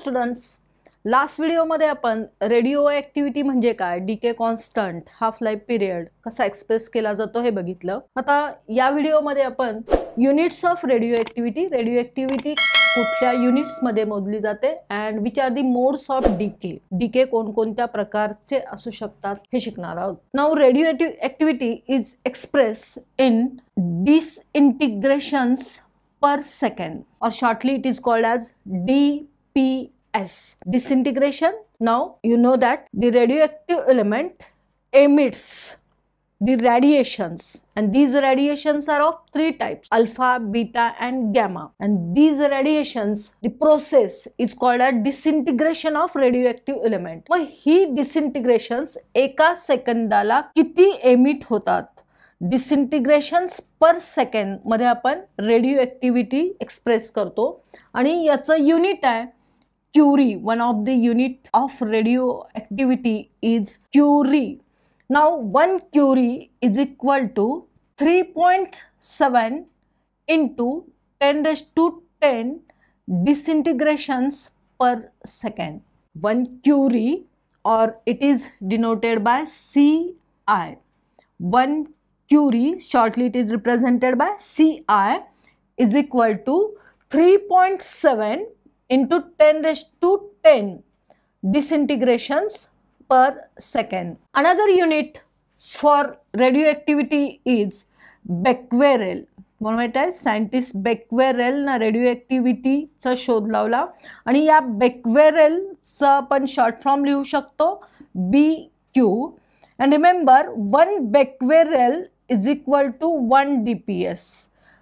Students, last व्हिडिओमध्ये आपण radio activity म्हणजे काय, decay constant, half life period कसा एक्सप्रेस केला जातो हे बघितलं. आता या व्हिडिओमध्ये आपण युनिट्स ऑफ रेडिओ ॲक्टिव्हिटी कुठल्या युनिट्स मध्ये मोजली जाते and which are the modes of decay कोणकोणत्या प्रकारचे असू शकतात हे शिकणार आहोत. Now radio activity is express in disintegrations per second, or shortly it is called as DPS, disintegration. Now you know that the radioactive element emits the radiations, and these radiations are of three types: alpha, beta and gamma. And these radiations, the process is called as disintegration of radioactive element. मग ही disintegrations एका सेकंदाला किती emit होतात, डिसइंटिग्रेशन्स पर second मध्ये आपण radio activity express करतो आणि याचं युनिट आहे curie. One of the unit of radio activity is curie. Now 1 curie is equal to 3.7 into 10⁻10 disintegrations per second. 1 curie, or it is denoted by CI. 1 curie, shortly it is represented by CI, is equal to 3.7 into 10⁻10 disintegrations per second. Another unit for radioactivity is becquerel. म्हणून माहित आहे scientist बेक्वेरेल ना radio शोध लावला आणि या बेक्वेरेलचा आपण short form लिहू शकतो BQ. And remember, 1 becquerel is equal to 1 DPS.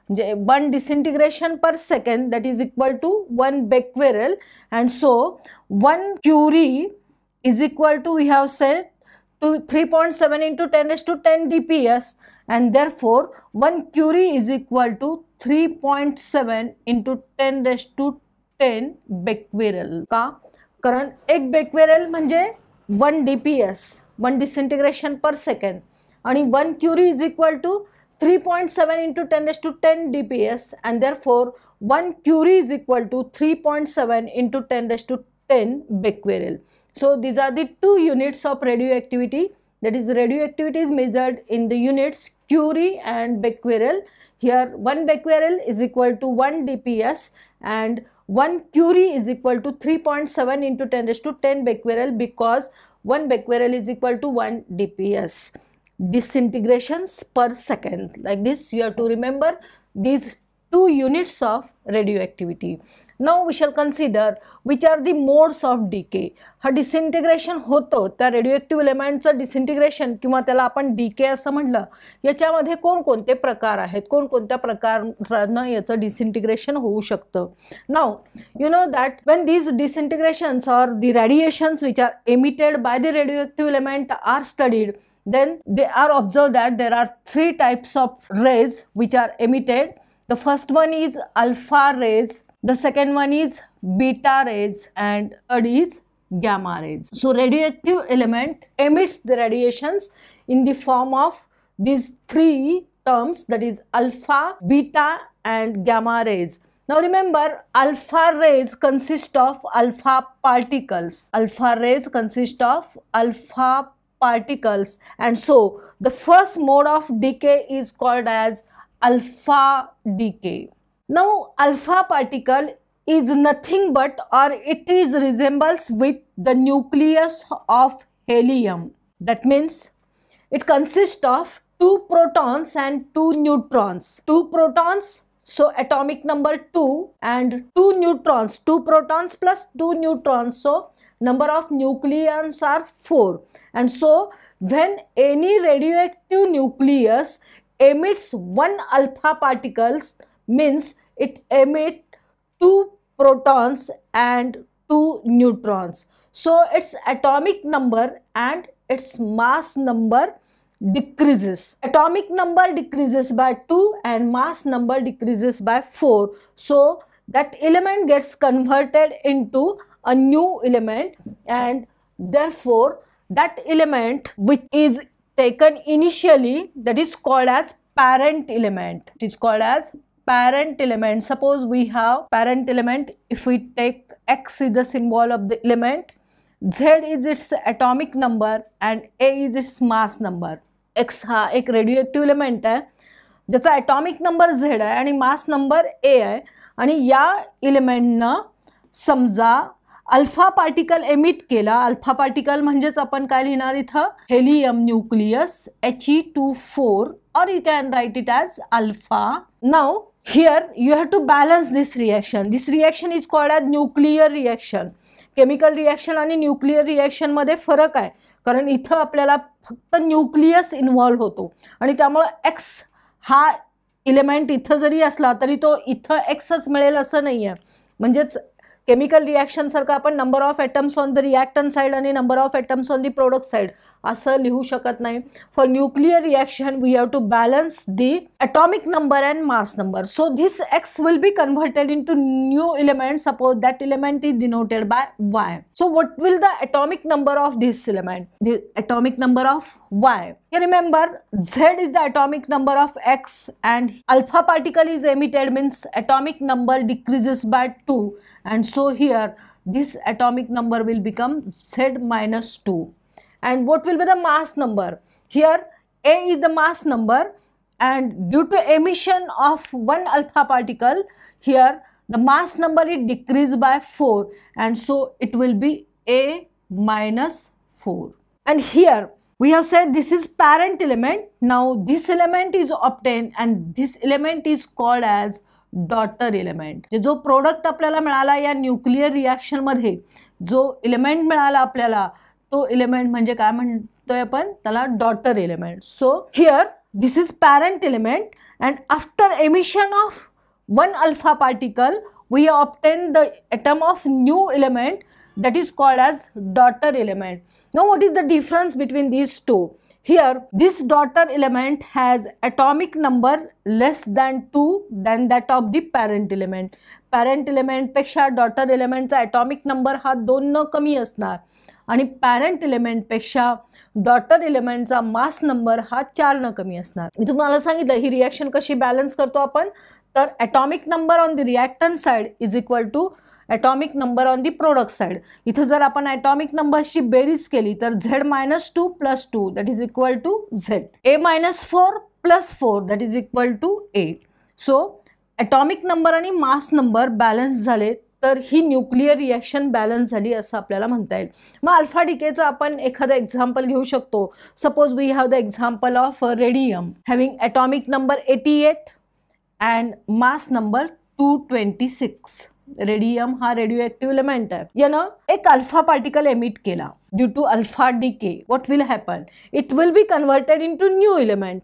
1 disintegration per second, that is equal to 1 becquerel, and so 1 curie is equal to, we have said, to 3.7 into 10⁻10 DPS, and therefore 1 curie is equal to 3.7 into 10⁻10 becquerel. का? कारण एक becquerel म्हणजे 1 DPS, 1 disintegration per second, आणि 1 curie is equal to 3.7 into 10⁻10 DPS, and therefore 1 curie is equal to 3.7 into 10⁻10 becquerel. So these are the two units of radioactivity. That is, radioactivity is measured in the units curie and becquerel. Here 1 becquerel is equal to 1 DPS and 1 curie is equal to 3.7 into 10⁻10 becquerel, because 1 becquerel is equal to 1 DPS. Disintegrations per second. Like this, you have to remember these two units of radioactivity. Now we shall consider which are the modes of decay. हा डिसइंटिग्रेशन होतो त्या radioactive एलिमेंटचं डिसइंटिग्रेशन किंवा त्याला आपण DK असं म्हटलं, याच्यामध्ये कोणकोणते प्रकार आहेत, कोणकोणत्या प्रकारानं याचं डिसइंटिग्रेशन होऊ शकतं. Now you know that when these disintegrations or the radiations which are emitted by the radioactive element are studied, then they are observed that there are 3 types of rays which are emitted. The first one is alpha rays, the second one is beta rays, and third is gamma rays. So radioactive element emits the radiations in the form of these 3 terms, that is alpha, beta and gamma rays. Now remember, alpha rays consist of alpha particles. Alpha rays consist of alpha particles, and so the first mode of decay is called as alpha decay. Now alpha particle is nothing but, or it is resembles with the nucleus of helium. That means it consists of 2 protons and 2 neutrons. 2 protons, so atomic number 2, and 2 neutrons, 2 protons plus 2 neutrons, so number of nucleons are 4. And so when any radioactive nucleus emits 1 alpha particles, means it emits 2 protons and 2 neutrons. So its atomic number and its mass number decreases. Atomic number decreases by 2 and mass number decreases by 4. So that element gets converted into a new element, and therefore that element which is taken initially, that is called as parent element. It is called as parent element. Suppose we have parent element, if we take X is the symbol of the element, Z is its atomic number and A is its mass number. X हा एक radioactive element आहे ज्याचा atomic number Z आहे आणि mass number A आहे आणि या एलिमेंटनं समजा अल्फा पार्टिकल एमिट केला. अल्फा पार्टिकल म्हणजेच आपण काय लिहिणार इथं helium nucleus He24 or you can write it as alpha. Now here you have to balance this reaction. This reaction is called as nuclear reaction. Chemical reaction आणि nuclear reaction मध्ये फरक आहे कारण इथं आपल्याला फक्त न्यूक्लियस इन्व्हॉल्व होतो आणि त्यामुळे X हा एलिमेंट इथं जरी असला तरी तो इथं Xच मिळेल असं नाही आहे. म्हणजेच केमिकल रिएक्शन सारखं आपण number of atoms on the reactant side आणि number of atoms on the product side असं लिहू शकत नाही. For nuclear reaction we have to balance the atomic number and mass number. So this X will be converted into new element. Suppose that element is denoted by Y. So what will the atomic number of this element? The atomic number of Y. You remember Z is the atomic number of X and alpha particle is emitted means atomic number decreases by 2 and so here this atomic number will become Z minus 2. And what will be the mass number? Here A is the mass number and due to emission of one alpha particle here the mass number is decreased by 4 and so it will be A minus 4. And here we have said this is parent element. Now this element is obtained and this element is called as daughter element. जो product आपल्याला मिळाला या nuclear reaction मध्ये जो element मिळाला आपल्याला तो element म्हणजे काय म्हणतोय आपण त्याला daughter element. So here this is parent element and after emission of one alpha particle we obtain the atom of new element that is called as daughter element. Now what is the difference between these two? Here this daughter element has atomic number less than 2 than that of the parent element. Parent element पेक्षा daughter element चा atomic number हा 2 न कमी असणार आणि parent element पेक्षा daughter element चा mass number हा 4 न कमी असणार. मी तुम्हाला सांगितलं ही रिएक्शन कशी बॅलन्स करतो आपण तर atomic number on the reactant side is equal to atomic number on the product side. इथं जर आपण atomic numbers ची बेरीज केली तर Z-2 plus 2 that is equal to Z. A-4 plus 4 that is equal to A. So atomic number आणि mass number balance झाले तर ही न्यूक्लियर रिएक्शन बॅलन्स झाली असं आपल्याला म्हणता येईल. मग अल्फा डिकेचं आपण एखादं एक्झाम्पल घेऊ शकतो. Suppose we have the example of radium having atomic number 88 and mass number 226. Radium हा रेडिओएक्टिव्ह एलिमेंट आहे. यानं एक अल्फा पार्टिकल एमिट केला. Due to alpha decay what will happen it will be converted into new element.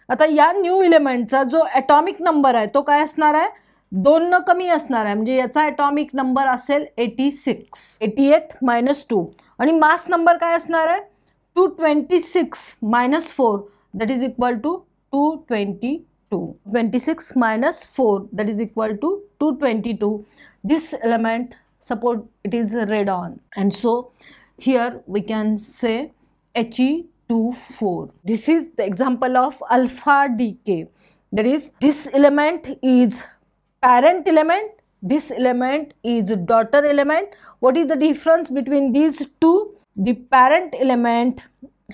आता या new एलिमेंटचा जो atomic number आहे तो काय असणार आहे 2 न कमी असणार आहे म्हणजे याचा ॲटॉमिक नंबर असेल 86. 88 minus 2 आणि मास नंबर काय असणार आहे 226 minus 4 that is equal to 222. 26 minus 4 that is equal to 222. This element suppose it is red on and so here we can say He24. This is the example of alpha decay. That is this element is parent element, this element is daughter element. What is the difference between these two? The parent element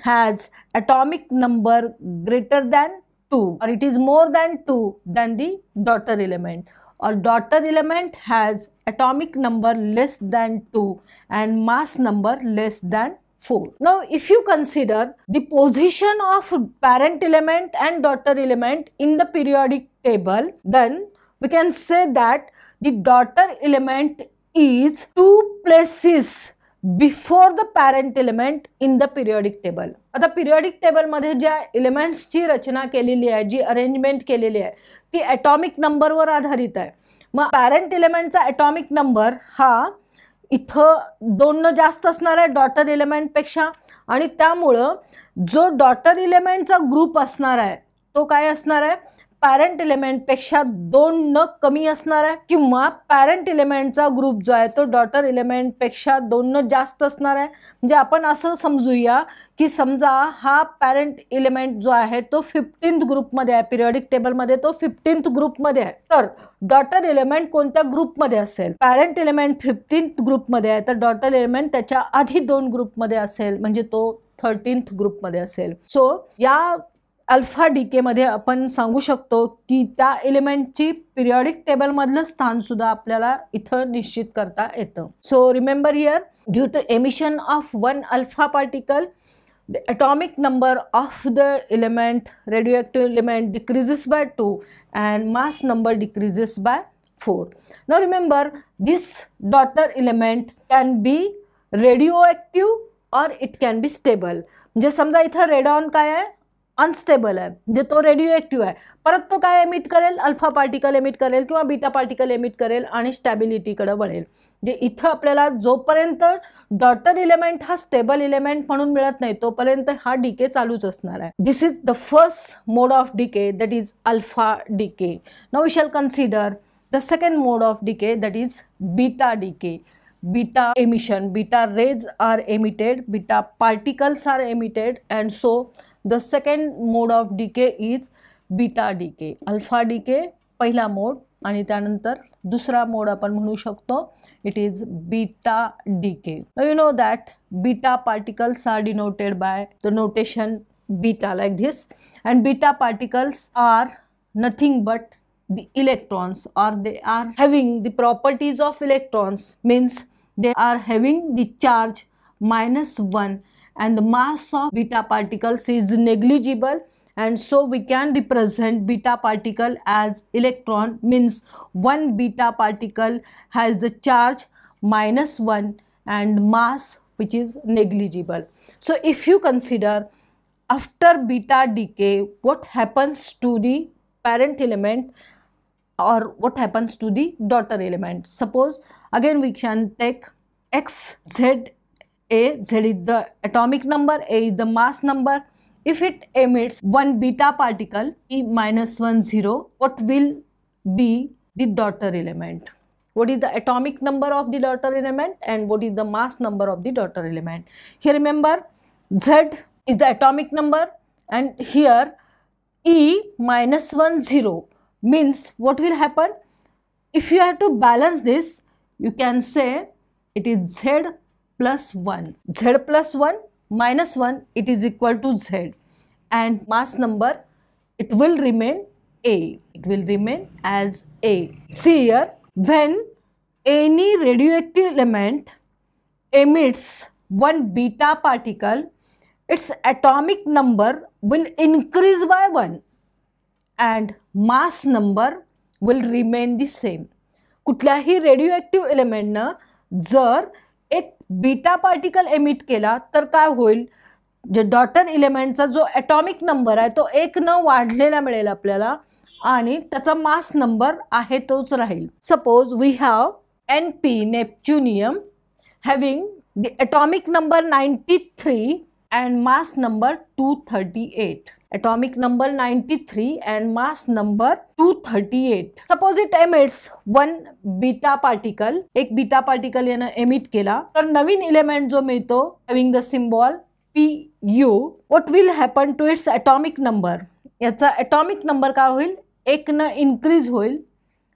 has atomic number greater than 2 or it is more than 2 than the daughter element, or daughter element has atomic number less than 2 and mass number less than 4. Now if you consider the position of parent element and daughter element in the periodic table, then we can say that the daughter element is 2 places before the parent element in the periodic table. आता periodic table मध्ये ज्या elements ची रचना केलेली आहे जी arrangement केलेली आहे ती atomic number वर आधारित आहे. मग पॅरेंट एलिमेंटचा ॲटॉमिक नंबर हा इथं 2 न जास्त असणार आहे डॉटर एलिमेंट पेक्षा आणि त्यामुळं जो डॉटर एलिमेंटचा ग्रुप असणार आहे तो काय असणार आहे पॅरेंट एलिमेंट पेक्षा 2 न कमी असणार आहे, किंवा पॅरेंट एलिमेंटचा ग्रुप जो आहे तो डॉटर एलिमेंट पेक्षा 2 न जास्त असणार आहे. म्हणजे आपण असं समजूया की समजा हा पॅरेंट एलिमेंट जो आहे तो 15th ग्रुपमध्ये आहे, पिरियडिक टेबलमध्ये तो 15th ग्रुपमध्ये आहे. तर डॉटर एलिमेंट कोणत्या ग्रुपमध्ये असेल? पॅरेंट एलिमेंट 15th ग्रुपमध्ये आहे, तर डॉटर एलिमेंट त्याच्या आधी 2 ग्रुपमध्ये असेल, म्हणजे तो 13th ग्रुपमध्ये असेल. सो या अल्फा डीके मध्ये आपण सांगू शकतो की त्या एलिमेंटची पिरियडिक टेबल मधलं स्थान सुद्धा आपल्याला इथं निश्चित करता येतं. So remember here, due to emission of 1 alpha particle, the atomic number of the element, radioactive element, decreases by 2 and mass number decreases by 4. Now remember, this daughter element can be radioactive or it can be stable. म्हणजे समजा इथं radon काय आहे? Unstable आहे, म्हणजे तो radio active आहे. परत तो काय एमिट करेल? अल्फा पार्टिकल एमिट करेल किंवा बीटा पार्टिकल एमिट करेल आणि स्टॅबिलिटीकडे वळेल. म्हणजे इथं आपल्याला जोपर्यंत डॉटर इलेमेंट हा स्टेबल इलेमेंट म्हणून मिळत नाही तोपर्यंत हा डीके चालूच असणार आहे. This is the first mode of decay, that is alpha decay. Now we shall consider the second mode of decay, that is beta decay. Beta emission, beta rays are emitted, beta particles are emitted, and so the second mode of decay is beta decay. Alpha decay पहिला मोड आणि त्यानंतर दुसरा मोड आपण म्हणू शकतो, it is beta decay. Now you know that beta particles are denoted by the notation beta like this, and beta particles are nothing but the electrons, or they are having the properties of electrons, means they are having the charge -1 and the mass of beta particles is negligible, and so we can represent beta particle as electron, means one beta particle has the charge -1 and mass which is negligible. So if you consider after beta decay what happens to the parent element or what happens to the daughter element. Suppose again we can take X, Z, A. Z is the atomic number, A is the mass number. If it emits one beta particle, E -1 0, what will be the daughter element? What is the atomic number of the daughter element and what is the mass number of the daughter element? Here remember, Z is the atomic number and here E -1 0 means what will happen? If you have to balance this, you can say it is Z plus 1. Z plus 1 minus 1, it is equal to Z, and mass number, it will remain A. It will remain as A. See here, when any radioactive element emits one beta particle, its atomic number will increase by 1 and mass number will remain the same. कुठल्याही radio एलिमेंटनं जर एक beta particle emit केला तर काय होईल? जे daughter एलिमेंटचा जो atomic number आहे तो 1 न वाढलेला मिळेल आपल्याला आणि त्याचा मास नंबर आहे तोच राहील. Suppose we have NP, neptunium, having the atomic number 93 and mass number 238. Atomic number 93 and mass number 238. Suppose it emits one beta particle. एक बीटा पार्टिकल यानं एमिट केला तर नवीन एलिमेंट जो मिळतो having the symbol Pu, what will happen to its atomic number? याचा atomic number काय होईल? 1 न इन्क्रीज होईल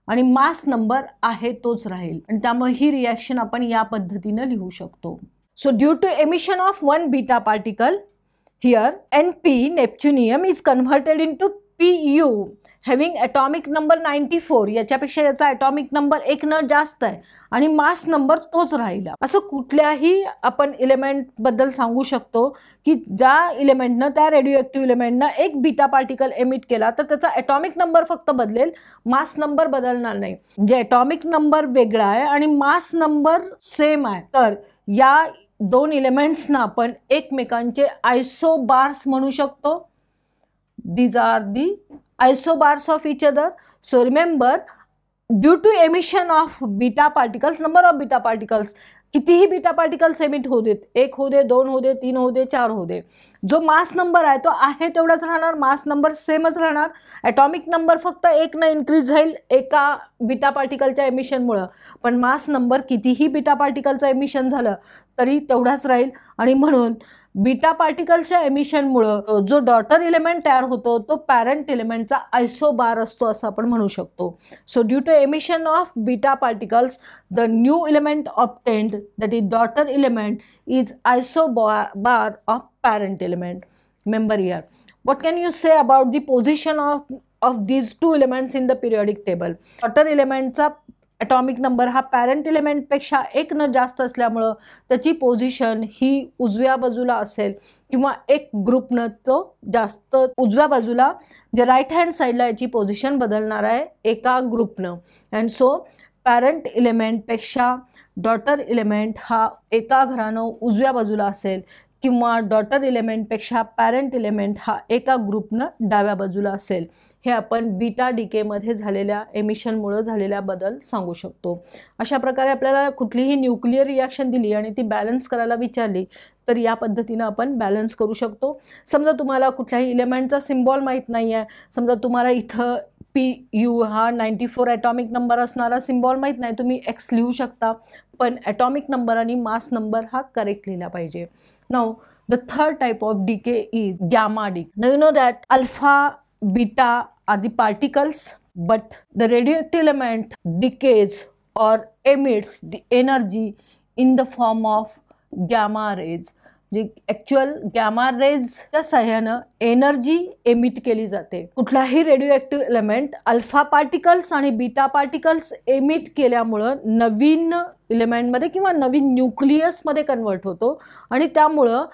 आणि मास नंबर आहे तोच राहील आणि त्यामुळे ही रिॲक्शन आपण या पद्धतीने लिहू शकतो. So due to emission of one beta particle, here NP, neptunium, is converted into Pu having atomic number 94. याच्यापेक्षा याचा atomic number 1 न जास्त आहे आणि मास नंबर तोच राहिला. असं कुठल्याही आपण एलिमेंट बद्दल सांगू शकतो की ज्या एलिमेंटनं त्या रेडिओएक्टिव्ह एलिमेंटनं एक बीटा पार्टिकल एमिट केला तर त्याचा ॲटॉमिक नंबर फक्त बदलेल, मास नंबर बदलणार नाही. म्हणजे ॲटॉमिक नंबर वेगळा आहे आणि मास नंबर सेम आहे. तर या दोन एलिमेंट्सना आपण एकमेकांचे आयसोबार्स म्हणू शकतो. These are the isobars of each other. So remember, due to emission of beta particles, number of beta particles कितीही बीटा पार्टिकल्स एमिट होऊ देत, 1 होऊ दे, 2 होऊ दे, 3 होऊ दे, 4 होऊ दे, जो मास नंबर आहे तो आहे तेवढाच राहणार, मास नंबर सेमच राहणार. ॲटॉमिक नंबर फक्त 1 न इन्क्रीज झाईल एका बीटा पार्टिकलच्या एमिशनमुळं, पण मास नंबर कितीही बीटा पार्टिकलचं एमिशन झालं तरी तेवढाच राहील. आणि म्हणून बीटा पार्टिकलच्या एमिशनमुळं जो डॉटर इलेमेंट तयार होतो तो पॅरेंट इलेमेंटचा आयसोबार असतो असं आपण म्हणू शकतो. So due to emission of beta particles the new element obtained, that is daughter element, is isobar of parent element. Remember here, what can you say about the position of these two elements in the periodic table? Daughter element atomic number हा parent एलिमेंटपेक्षा 1 न जास्त असल्यामुळं त्याची position ही उजव्या बाजूला असेल, किंवा एक ग्रुपनं तो जास्त उजव्या बाजूला, जे राईट हँड साईडला याची पोझिशन बदलणार आहे एका ग्रुपनं. अँड सो पॅरेंट एलिमेंटपेक्षा डॉटर एलिमेंट हा एका घरानं उजव्या बाजूला असेल, किंवा डॉटर एलिमेंटपेक्षा पॅरेंट एलिमेंट हा एका ग्रुपनं डाव्या बाजूला असेल. हे आपण बीटा डीकेमध्ये झालेल्या एमिशनमुळे झालेल्या बदल सांगू शकतो. अशा प्रकारे आपल्याला कुठलीही न्यूक्लिअर रिॲक्शन दिली आणि ती बॅलन्स करायला विचारली तर या पद्धतीनं आपण बॅलन्स करू शकतो. समजा तुम्हाला कुठल्याही इलेमेंटचा सिम्बॉल माहीत नाही आहे, समजा तुम्हाला इथं PU हा 94 ॲटॉमिक नंबर असणारा सिम्बॉल माहीत नाही, तुम्ही X लिहू शकता, पण ॲटॉमिक नंबर आणि मास नंबर हा करेक्ट लिहिला पाहिजे. Now the third type of decay is gamma decay. Now you know that alpha, beta are the particles, but the radioactive element decays or emits the energy in the form of gamma rays. जे actual gamma रेजच्या सहाय्यानं energy emit केली जाते. कुठलाही radio element alpha particles आणि beta particles emit केल्यामुळं नवीन एलिमेंटमध्ये किंवा नवीन न्यूक्लियसमध्ये convert होतो, आणि त्यामुळं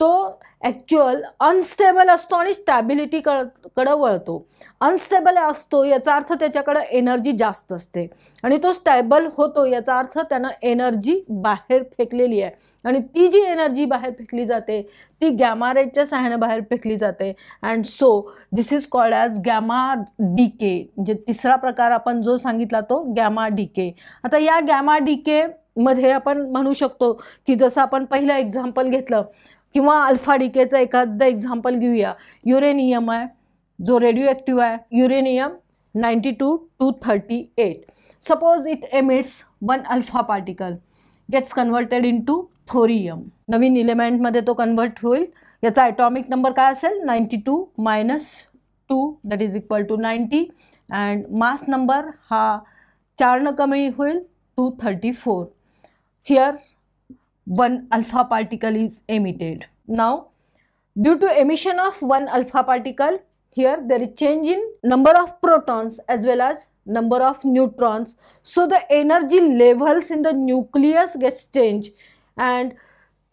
तो ॲक्च्युअल अनस्टेबल असतो आणि स्टॅबिलिटीकडं वळतो. अनस्टेबल असतो याचा अर्थ त्याच्याकडं एनर्जी जास्त असते, आणि तो स्टॅबल होतो याचा अर्थ त्यानं एनर्जी बाहेर फेकलेली आहे, आणि ती जी एनर्जी बाहेर फेकली जाते ती गॅमा रेजच्या सहाय्याने बाहेर फेकली जाते. And so this is called as gamma decay. म्हणजे तिसरा प्रकार आपण जो सांगितला तो गॅमा डीके. आता या गॅमा डीकेमध्ये आपण म्हणू शकतो की जसं आपण पहिलं एक्झाम्पल घेतलं, किंवा अल्फा डीकेचं एखादं एक्झाम्पल घेऊया. युरेनियम आहे जो रेडिओ ॲक्टिव्ह आहे, uranium 92-238. Suppose it emits 1 alpha particle, gets converted into thorium. नवीन इलेमेंटमध्ये तो कन्वर्ट होईल. याचा ॲटॉमिक नंबर काय असेल? 92 - 2 that is equal to 90. And mass number हा 4 न कमी होईल, 234. Here 1 alpha particle is emitted. Now, due to emission of 1 alpha particle, here there is change in number of protons as well as number of neutrons. So the energy levels in the nucleus gets changed, and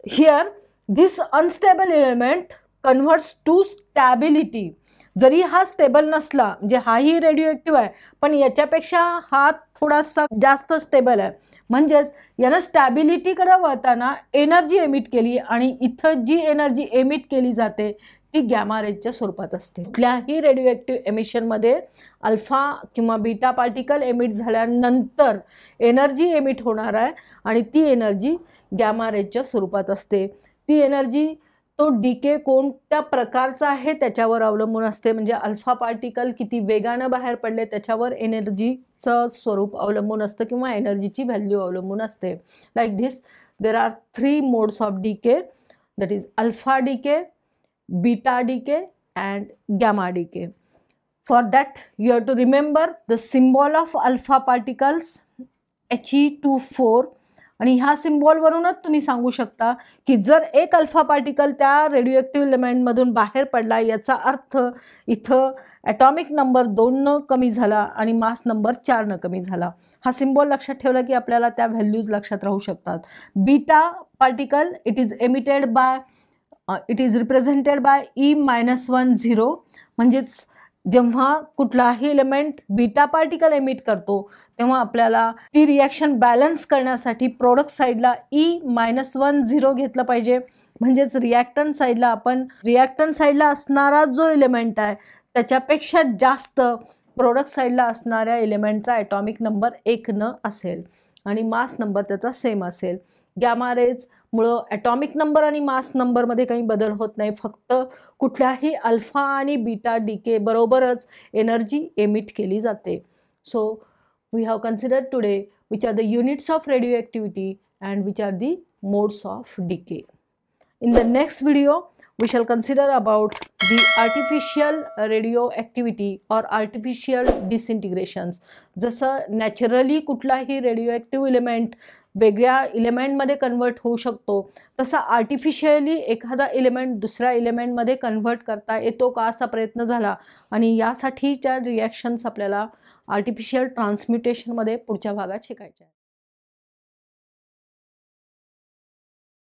here this unstable element converts to stability. जरी हा stable नसला, म्हणजे हाही radio active आहे पण याच्यापेक्षा हा थोडासा जास्त स्टेबल आहे, म्हणजेच यानं स्टॅबिलिटीकडे वळताना एनर्जी एमिट केली, आणि इथं जी एनर्जी एमिट केली जाते ती गॅमा रेजच्या स्वरूपात असते. कुठल्याही रेडिओ ॲक्टिव्ह एमिशनमध्ये अल्फा किंवा बीटा पार्टिकल एमिट झाल्यानंतर एनर्जी एमिट होणार आहे, आणि ती एनर्जी गॅमा रेजच्या स्वरूपात असते. ती एनर्जी तो डीके कोणत्या प्रकारचा आहे त्याच्यावर अवलंबून असते. म्हणजे अल्फा पार्टिकल किती वेगानं बाहेर पडले त्याच्यावर एनर्जीचं स्वरूप अवलंबून असतं, किंवा एनर्जीची व्हॅल्यू अवलंबून असते. Like this there are 3 modes of decay, that is alpha decay, beta decay and gamma decay. For that you have to remember the symbol of alpha particles He24. आणि ह्या सिम्बॉलवरूनच तुम्ही सांगू शकता की जर एक अल्फा पार्टिकल त्या रेडिओ ॲक्टिव्ह एलिमेंटमधून बाहेर पडला याचा अर्थ इथं ॲटॉमिक नंबर 2 कमी झाला आणि मास नंबर 4 कमी झाला. हा सिम्बॉल लक्षात ठेवला की आपल्याला त्या व्हॅल्यूज लक्षात राहू शकतात. Beta particle it is represented by E-10. म्हणजेच जेव्हा कुठलाही एलिमेंट बीटा पार्टिकल एमिट करतो तेव्हा आपल्याला ती रिॲक्शन बॅलन्स करण्यासाठी प्रोडक्ट साईडला E-10 घेतलं पाहिजे. म्हणजेच रिॲक्टंट साईडला असणारा जो एलिमेंट आहे त्याच्यापेक्षा जास्त प्रोडक्ट साईडला असणाऱ्या एलिमेंटचा ॲटॉमिक नंबर 1 असेल आणि मास नंबर त्याचा सेम असेल. गॅमा रेजमुळं ॲटॉमिक नंबर आणि मास नंबरमध्ये काही बदल होत नाही, फक्त कुठल्याही अल्फा आणि बीटा डिके बरोबरच एनर्जी एमिट केली जाते. So we have considered today which are the units of radioactivity and which are the modes of decay. In the next video, we shall consider about the artificial radioactivity or artificial disintegrations. जसं naturally कुठलाही radio element वेगळ्या एलिमेंटमध्ये convert होऊ शकतो, तसा artificially एखादा element दुसऱ्या एलिमेंटमध्ये convert करता येतो का असा प्रयत्न झाला, आणि यासाठीच्या रिॲक्शन्स आपल्याला आर्टिफिशियल ट्रान्सम्युटेशनमध्ये पुढच्या भागात शिकायच्या आहेत.